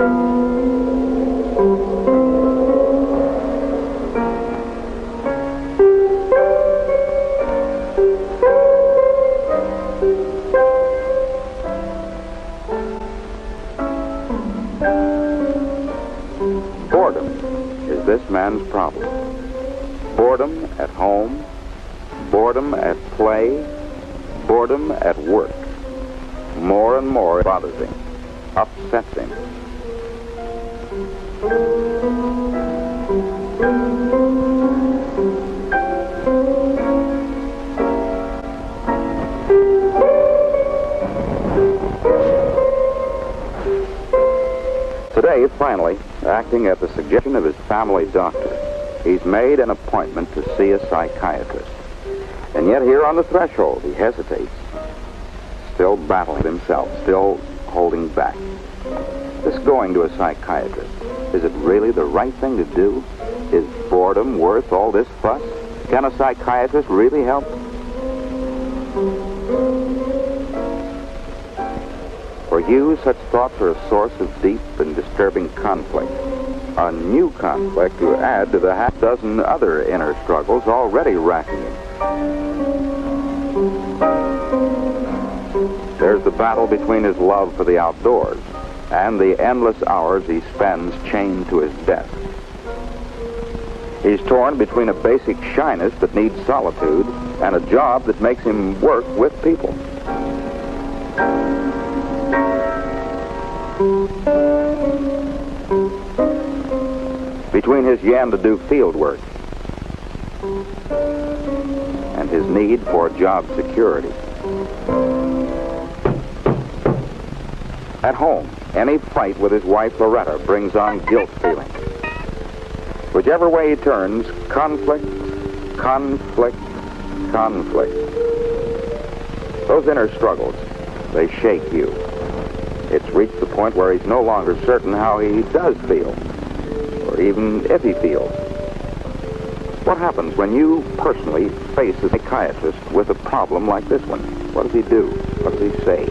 Boredom is this man's problem. Boredom at home, boredom at play, boredom at work. More and more it bothers him, upsets him. Today, finally, acting at the suggestion of his family doctor, he's made an appointment to see a psychiatrist. And yet here on the threshold, he hesitates, still battling himself, still holding back. This going to a psychiatrist, is it really the right thing to do? Is boredom worth all this fuss? Can a psychiatrist really help? For you, such thoughts are a source of deep and disturbing conflict. A new conflict to add to the half-dozen other inner struggles already racking him. There's the battle between his love for the outdoors and the endless hours he spends chained to his desk. He's torn between a basic shyness that needs solitude and a job that makes him work with people. Between his yen to do field work and his need for job security. At home, any fight with his wife Loretta brings on guilt feelings. Whichever way he turns, conflict, conflict, conflict. Those inner struggles, they shake you. It's reached the point where he's no longer certain how he does feel, or even if he feels. What happens when you personally face a psychiatrist with a problem like this one? What does he do? What does he say?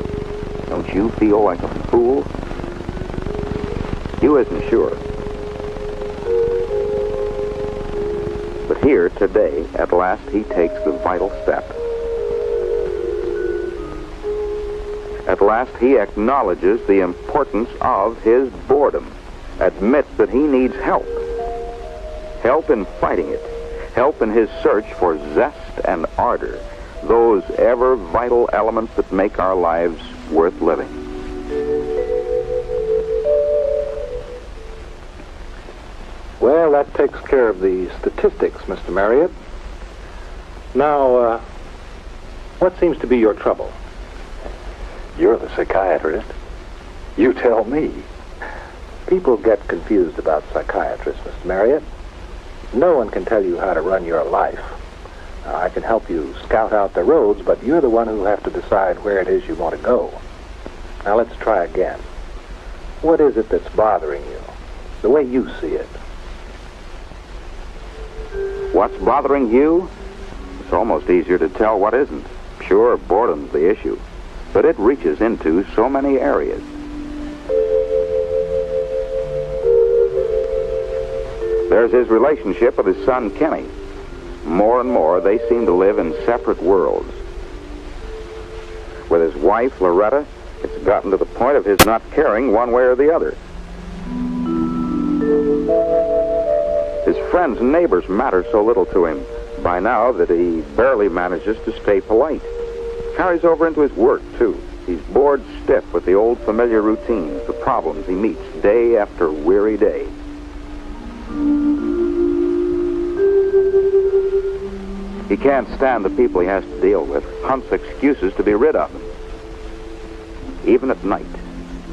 Don't you feel like a fool? You isn't sure. But here, today, at last, he takes the vital step. At last, he acknowledges the importance of his boredom, admits that he needs help. Help in fighting it. Help in his search for zest and ardor, those ever vital elements that make our lives worth living. Well, that takes care of the statistics, Mr. Marriott. Now, what seems to be your trouble? You're the psychiatrist. You tell me. People get confused about psychiatrists, Mr. Marriott. No one can tell you how to run your life. Now, I can help you scout out the roads, but you're the one who have to decide where it is you want to go. Now, let's try again. What is it that's bothering you? The way you see it. What's bothering you? It's almost easier to tell what isn't. Sure, boredom's the issue, but it reaches into so many areas. There's his relationship with his son, Kenny. More and more, they seem to live in separate worlds. With his wife, Loretta, it's gotten to the point of his not caring one way or the other. His friends and neighbors matter so little to him by now that he barely manages to stay polite. Carries over into his work, too. He's bored stiff with the old familiar routines, the problems he meets day after weary day. He can't stand the people he has to deal with, hunts excuses to be rid of them. Even at night,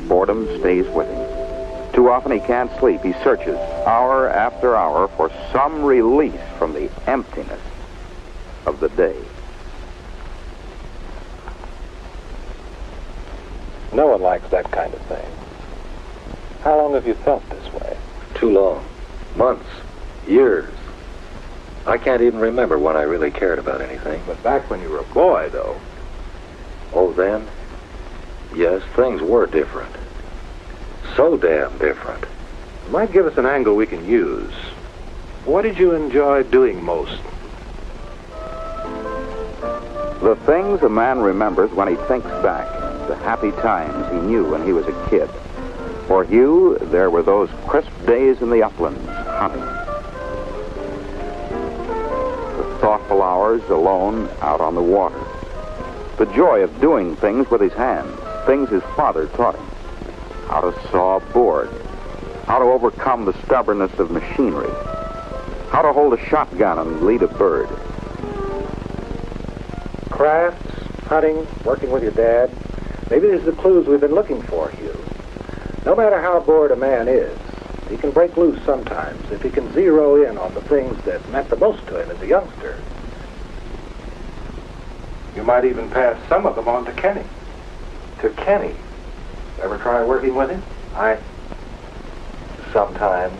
boredom stays with him. Too often he can't sleep. He searches hour after hour for some release from the emptiness of the day. No one likes that kind of thing. How long have you felt this way? Too long. Months. Years. I can't even remember when I really cared about anything. But back when you were a boy, though. Oh, then? Yes, things were different. so damn different. Might give us an angle we can use. What did you enjoy doing most? The things a man remembers when he thinks back, the happy times he knew when he was a kid. For Hugh, there were those crisp days in the uplands, hunting. The thoughtful hours alone out on the water. The joy of doing things with his hands, things his father taught him. How to saw a board, how to overcome the stubbornness of machinery, how to hold a shotgun and lead a bird. Crafts, hunting, working with your dad. Maybe these are the clues we've been looking for, Hugh. No matter how bored a man is, he can break loose sometimes if he can zero in on the things that meant the most to him as a youngster. You might even pass some of them on to Kenny. To Kenny? Ever try working with him? Sometimes.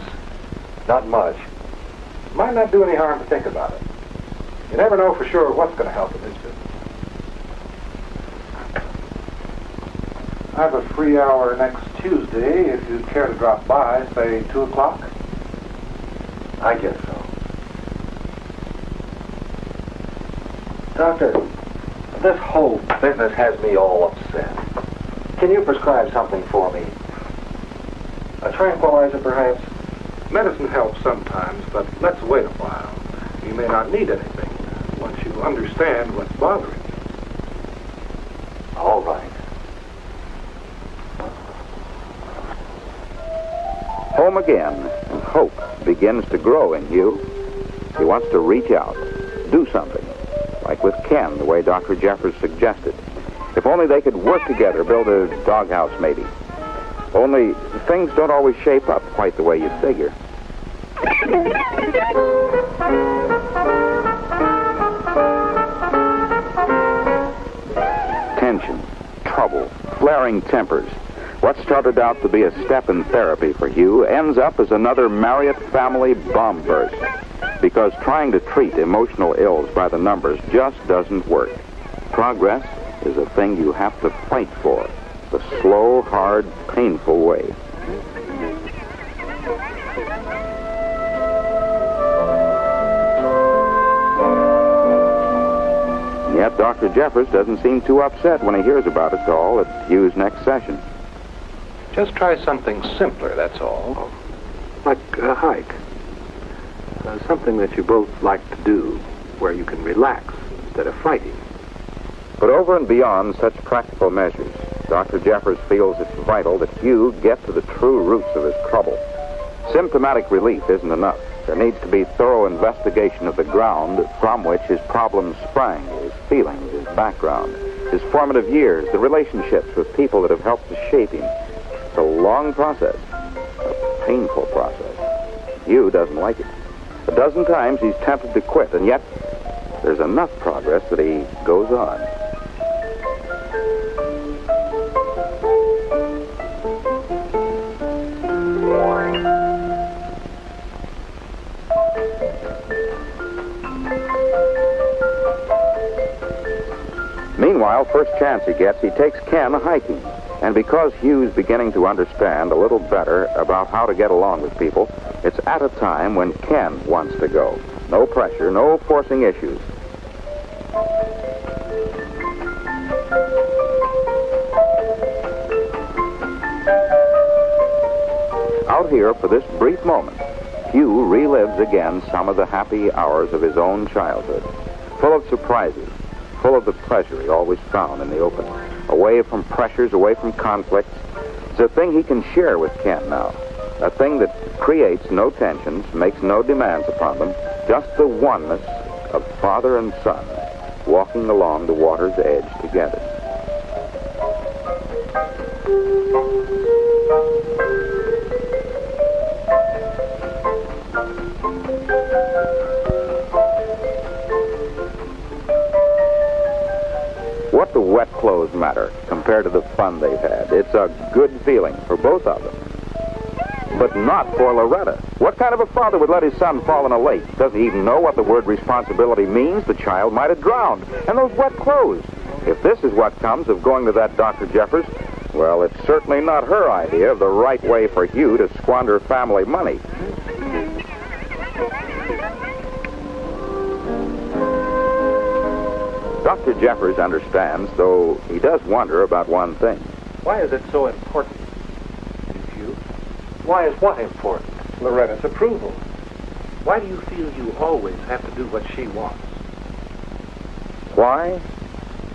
Not much. Might not do any harm to think about it. You never know for sure what's going to help in this business. I have a free hour next Tuesday if you'd care to drop by, say 2 o'clock. I guess so. Doctor, this whole business has me all upset. Can you prescribe something for me? A tranquilizer, perhaps? Medicine helps sometimes, but let's wait a while. You may not need anything once you understand what's bothering you. All right. Home again, and hope begins to grow in Hugh. He wants to reach out, do something, like with Ken, the way Dr. Jeffers suggested. If only they could work together, build a doghouse maybe. Only things don't always shape up quite the way you figure. Tension, trouble, flaring tempers. What started out to be a step in therapy for Hugh ends up as another Marriott family bomb burst. Because trying to treat emotional ills by the numbers just doesn't work. Progress is a thing you have to fight for. The slow, hard, painful way. Yet Dr. Jeffers doesn't seem too upset when he hears about it all at Hugh's next session. Just try something simpler, that's all. Like a hike. Something that you both like to do, where you can relax instead of fighting. But over and beyond such practical measures, Dr. Jeffers feels it's vital that Hugh get to the true roots of his trouble. Symptomatic relief isn't enough. There needs to be thorough investigation of the ground from which his problems sprang, his feelings, his background, his formative years, the relationships with people that have helped to shape him. It's a long process, a painful process. Hugh doesn't like it. A dozen times he's tempted to quit, and yet there's enough progress that he goes on. Meanwhile, first chance he gets, he takes Ken hiking. And because Hugh's beginning to understand a little better about how to get along with people, it's at a time when Ken wants to go. No pressure, no forcing issues. Out here for this brief moment, Hugh relives again some of the happy hours of his own childhood, full of surprises, full of the pleasure he always found in the open, away from pressures, away from conflicts. It's a thing he can share with Ken now, a thing that creates no tensions, makes no demands upon them, just the oneness of father and son walking along the water's edge together. What do wet clothes matter compared to the fun they've had? It's a good feeling for both of them. But not for Loretta. What kind of a father would let his son fall in a lake? Doesn't he even know what the word responsibility means? The child might have drowned. And those wet clothes. If this is what comes of going to that Dr. Jeffers, Well, it's certainly not her idea of the right way for Hugh to squander family money. Dr. Jeffers understands, though he does wonder about one thing. Why is it so important to you? Why is what important? Loretta's approval. Why do you feel you always have to do what she wants? Why?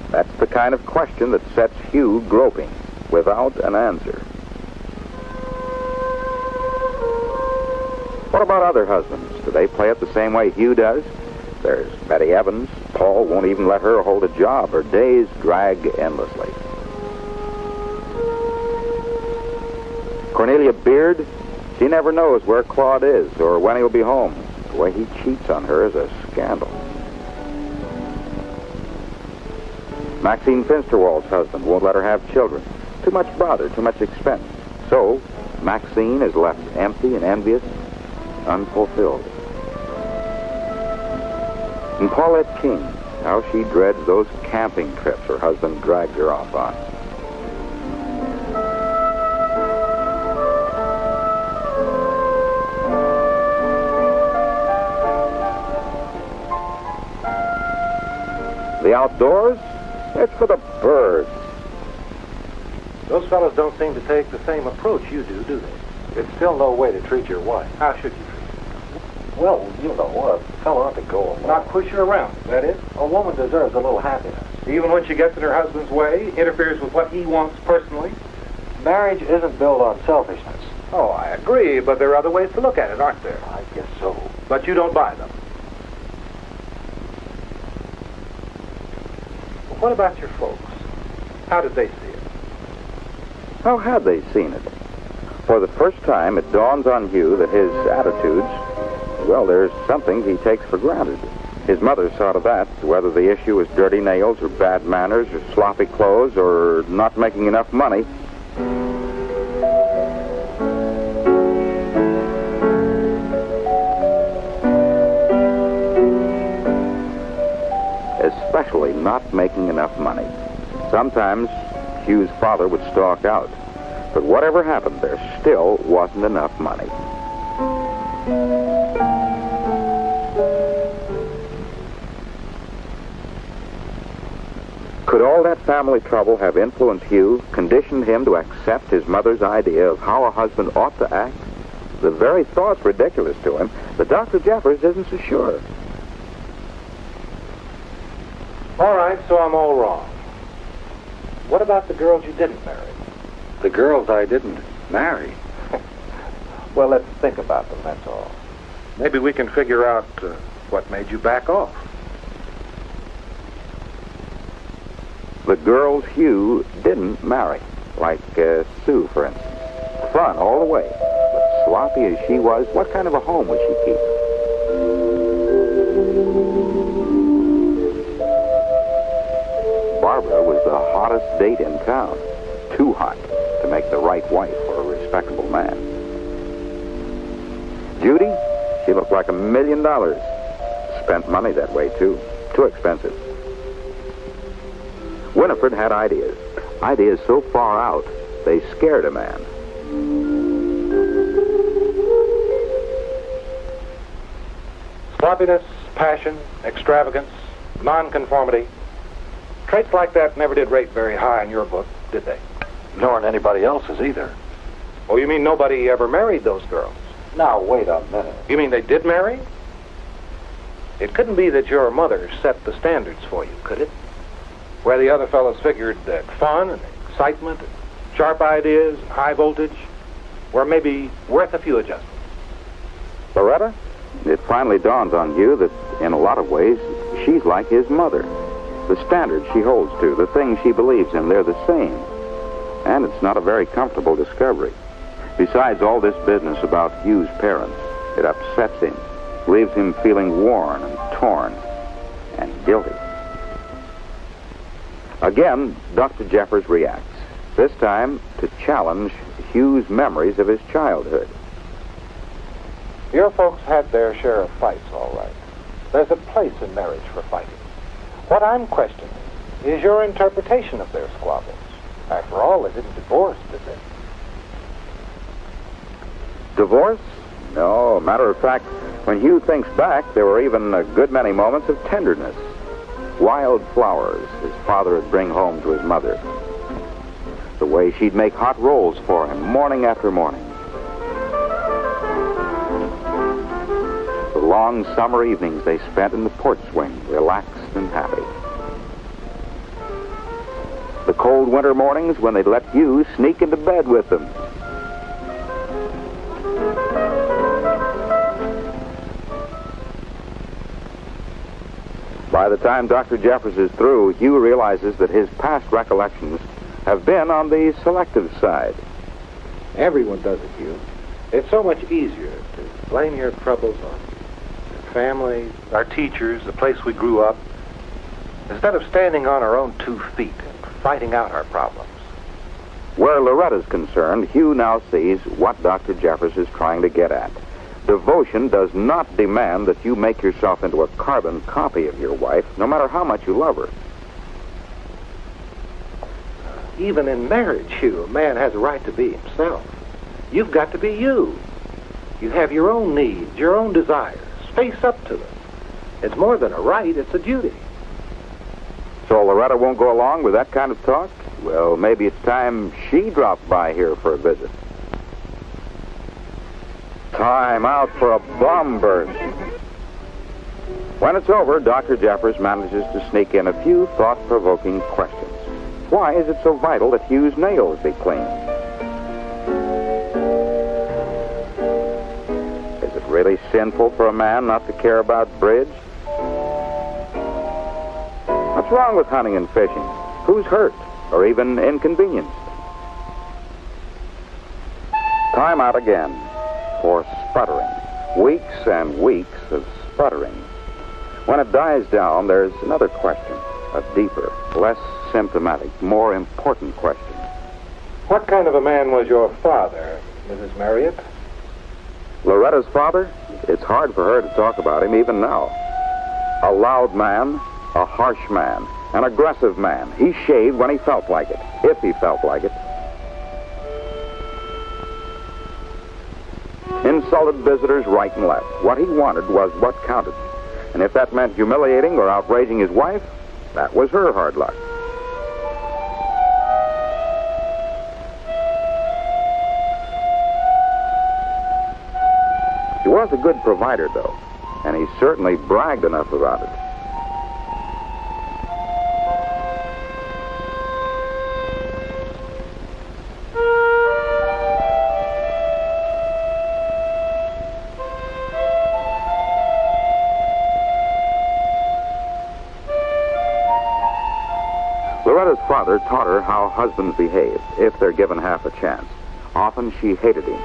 That's the kind of question that sets Hugh groping, without an answer. What about other husbands? Do they play it the same way Hugh does? There's Betty Evans. Paul won't even let her hold a job. Her days drag endlessly. Cornelia Beard, she never knows where Claude is or when he'll be home. The way he cheats on her is a scandal. Maxine Finsterwald's husband won't let her have children. Too much bother, too much expense. So, Maxine is left empty and envious, unfulfilled. And Paulette King, how she dreads those camping trips her husband drags her off on. The outdoors? It's for the birds. Those fellows don't seem to take the same approach you do they? It's still no way to treat your wife. How should you treat her? Well, you know, a fellow ought to go along. Not push her around, is that it? A woman deserves a little happiness. Even when she gets in her husband's way, interferes with what he wants personally? Marriage isn't built on selfishness. Oh, I agree, but there are other ways to look at it, aren't there? I guess so. But you don't buy them. What about your folks? How did they see it? How had they seen it? For the first time, it dawns on Hugh that his attitudes, well, there's something he takes for granted. His mother saw to that, whether the issue was dirty nails or bad manners or sloppy clothes or not making enough money. Especially not making enough money. Sometimes Hugh's father would stalk out. But whatever happened, there still wasn't enough money. Could all that family trouble have influenced Hugh, conditioned him to accept his mother's idea of how a husband ought to act? The very thought's ridiculous to him, but Dr. Jeffers isn't so sure. All right, so I'm all wrong. What about the girls you didn't marry? The girls I didn't marry. Well, let's think about them, that's all. Maybe we can figure out what made you back off. The girls Hugh didn't marry, like Sue, for instance. Fun all the way, but sloppy as she was, what kind of a home would she keep? Barbara was the hottest date in town. Too hot to make the right wife for a respectable man. Judy, she looked like $1 million. Spent money that way, too. Too expensive. Winifred had ideas. Ideas so far out, they scared a man. Sloppiness, passion, extravagance, nonconformity. Traits like that never did rate very high in your book, did they? Nor in anybody else's either. Oh, you mean nobody ever married those girls? Now, wait a minute. You mean they did marry? It couldn't be that your mother set the standards for you, could it? Where the other fellows figured that fun and excitement and sharp ideas and high voltage were maybe worth a few adjustments. Loretta, it finally dawns on you that in a lot of ways, she's like his mother. The standards she holds to, the things she believes in, they're the same. And it's not a very comfortable discovery. Besides all this business about Hugh's parents, it upsets him, leaves him feeling worn and torn and guilty. Again, Dr. Jeffers reacts, this time to challenge Hugh's memories of his childhood. Your folks had their share of fights, all right. There's a place in marriage for fighting. What I'm questioning is your interpretation of their squabbles. After all, they didn't divorce, did they? Divorce? No, matter of fact, when Hugh thinks back, there were even a good many moments of tenderness. Wild flowers his father would bring home to his mother. The way she'd make hot rolls for him morning after morning. The long summer evenings they spent in the porch swing, relaxed and happy. The cold winter mornings when they'd let Hugh sneak into bed with them. By the time Dr. Jeffers is through, Hugh realizes that his past recollections have been on the selective side. Everyone does it, Hugh. It's so much easier to blame your troubles on your family, our teachers, the place we grew up, instead of standing on our own 2 feet and fighting out our problems. Where Loretta's concerned, Hugh now sees what Dr. Jeffers is trying to get at. Devotion does not demand that you make yourself into a carbon copy of your wife, no matter how much you love her. Even in marriage, Hugh, a man has a right to be himself. You've got to be you. You have your own needs, your own desires. Face up to them. It's more than a right, it's a duty. So Loretta won't go along with that kind of talk? Well, maybe it's time she dropped by here for a visit. Time out for a bomb burst. When it's over, Dr. Jeffers manages to sneak in a few thought-provoking questions. Why is it so vital that Hugh's nails be clean? Is it really sinful for a man not to care about bridge? What's wrong with hunting and fishing? Who's hurt or even inconvenienced? Time out again for sputtering. Weeks and weeks of sputtering. When it dies down, there's another question, a deeper, less symptomatic, more important question. What kind of a man was your father, Mrs. Marriott? Loretta's father? It's hard for her to talk about him even now. A loud man, a harsh man, an aggressive man. He shaved when he felt like it, if he felt like it. Insulted visitors right and left. What he wanted was what counted. And if that meant humiliating or outraging his wife, that was her hard luck. He was a good provider, though, and he certainly bragged enough about it. Loretta's father taught her how husbands behave if they're given half a chance. Often she hated him,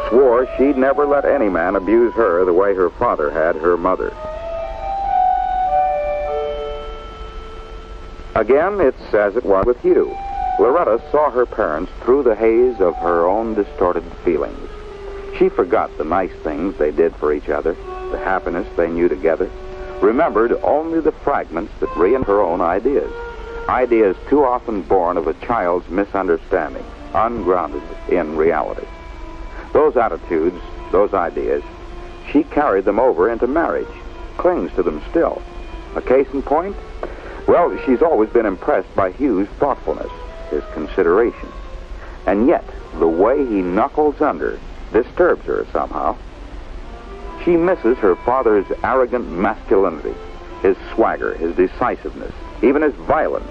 swore she'd never let any man abuse her the way her father had her mother. Again, it's as it was with Hugh. Loretta saw her parents through the haze of her own distorted feelings. She forgot the nice things they did for each other, the happiness they knew together, remembered only the fragments that reinforced her own ideas. Ideas too often born of a child's misunderstanding, ungrounded in reality. Those attitudes, those ideas, she carried them over into marriage, clings to them still. A case in point? Well, she's always been impressed by Hugh's thoughtfulness, his consideration. And yet, the way he knuckles under disturbs her somehow. She misses her father's arrogant masculinity, his swagger, his decisiveness, even his violence.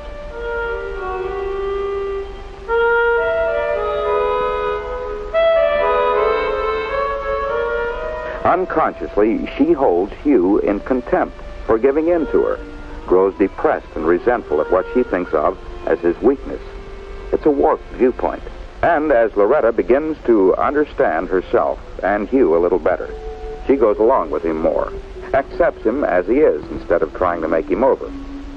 Unconsciously, she holds Hugh in contempt for giving in to her, grows depressed and resentful at what she thinks of as his weakness. It's a warped viewpoint. And as Loretta begins to understand herself and Hugh a little better, she goes along with him more, accepts him as he is instead of trying to make him over.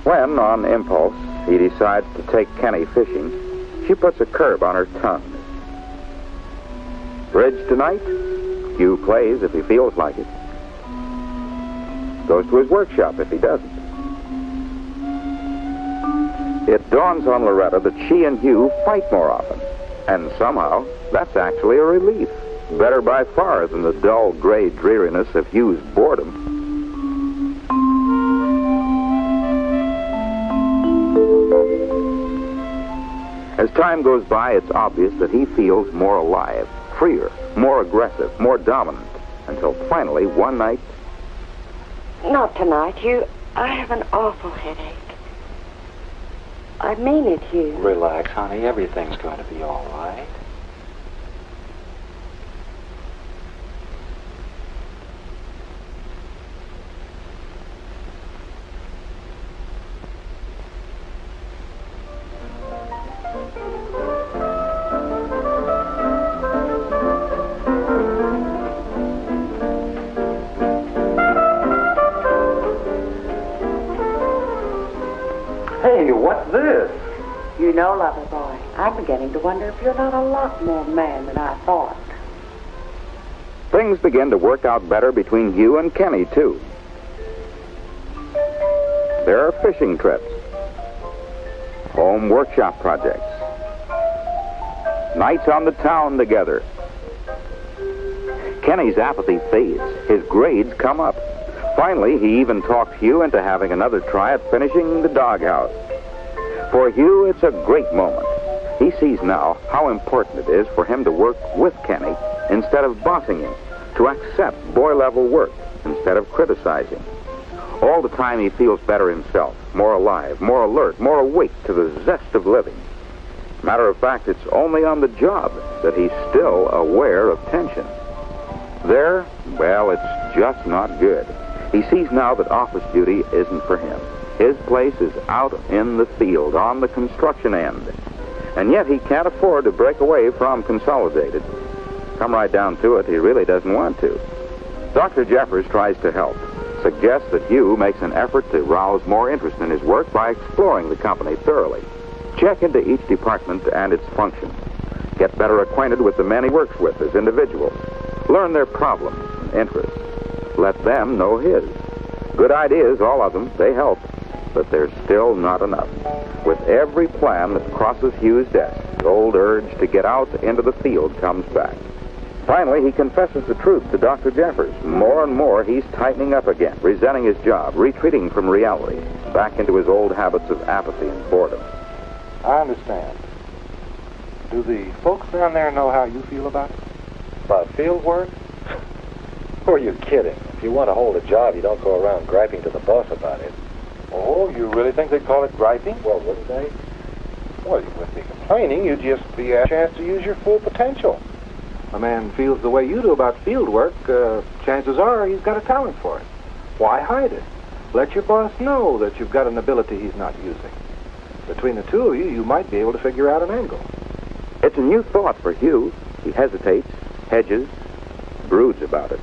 When, on impulse, he decides to take Kenny fishing, she puts a curb on her tongue. Bridge tonight? Hugh plays if he feels like it. Goes to his workshop if he doesn't. It dawns on Loretta that she and Hugh fight more often. And somehow, that's actually a relief. Better by far than the dull, gray dreariness of Hugh's boredom. As time goes by, it's obvious that he feels more alive, freer, more aggressive, more dominant, until finally, one night... Not tonight, Hugh. I have an awful headache. I mean it, Hugh. Relax, honey. Everything's going to be all right. Hey, what's this? You know, lover boy, I'm beginning to wonder if you're not a lot more man than I thought. Things begin to work out better between Hugh and Kenny, too. There are fishing trips, home workshop projects, nights on the town together. Kenny's apathy fades. His grades come up. Finally, he even talks Hugh into having another try at finishing the doghouse. For Hugh, it's a great moment. He sees now how important it is for him to work with Kenny instead of bossing him, to accept boy-level work instead of criticizing. All the time he feels better himself, more alive, more alert, more awake to the zest of living. Matter of fact, it's only on the job that he's still aware of tension. There, well, it's just not good. He sees now that office duty isn't for him. His place is out in the field, on the construction end. And yet he can't afford to break away from Consolidated. Come right down to it, he really doesn't want to. Dr. Jeffers tries to help, suggests that Hugh makes an effort to rouse more interest in his work by exploring the company thoroughly. Check into each department and its function. Get better acquainted with the men he works with as individuals. Learn their problems and interests. Let them know his. Good ideas, all of them, they help. But they're still not enough. With every plan that crosses Hugh's desk, the old urge to get out into the field comes back. Finally, he confesses the truth to Dr. Jeffers. More and more, he's tightening up again, resenting his job, retreating from reality, back into his old habits of apathy and boredom. I understand. Do the folks down there know how you feel about it? About field work? Who are you kidding? If you want to hold a job, you don't go around griping to the boss about it. Oh, you really think they'd call it griping? Well, wouldn't they? Well, you wouldn't be complaining. You'd just be a chance to use your full potential. A man feels the way you do about field work, chances are he's got a talent for it. Why hide it? Let your boss know that you've got an ability he's not using. Between the two of you, you might be able to figure out an angle. It's a new thought for Hugh. He hesitates, hedges, broods about it.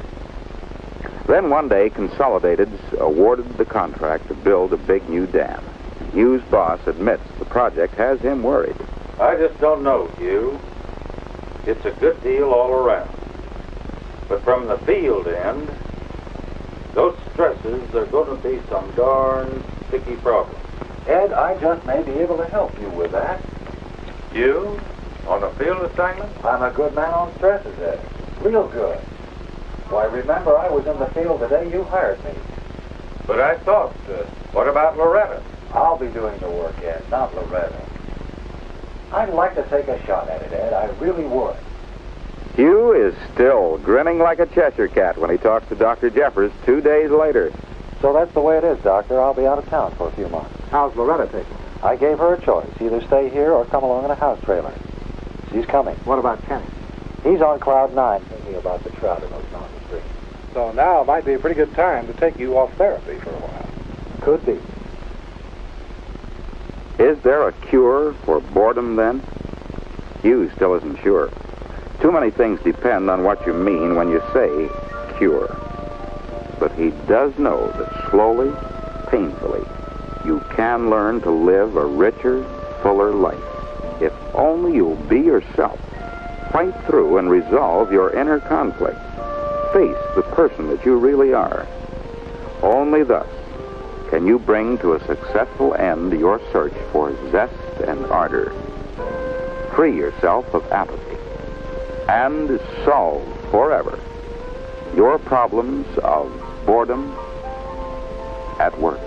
Then one day, Consolidated's awarded the contract to build a big new dam. Hugh's boss admits the project has him worried. I just don't know, Hugh. It's a good deal all around. But from the field end, those stresses are going to be some darn sticky problems. Ed, I just may be able to help you with that. You? On a field assignment? I'm a good man on stresses, Ed. Real good. Why, remember, I was in the field the day you hired me. But I thought, what about Loretta? I'll be doing the work, Ed, not Loretta. I'd like to take a shot at it, Ed. I really would. Hugh is still grinning like a Cheshire cat when he talks to Dr. Jeffers 2 days later. So that's the way it is, Doctor. I'll be out of town for a few months. How's Loretta taking? I gave her a choice. Either stay here or come along in a house trailer. She's coming. What about Kenny? He's on cloud 9 thinking about the trout in those mountain streams. So now might be a pretty good time to take you off therapy for a while. Could be. Is there a cure for boredom, then? Hugh still isn't sure. Too many things depend on what you mean when you say cure. But he does know that slowly, painfully, you can learn to live a richer, fuller life. If only you'll be yourself. Fight through and resolve your inner conflicts. Face the person that you really are. Only thus can you bring to a successful end your search for zest and ardor. Free yourself of apathy and solve forever your problems of boredom at work.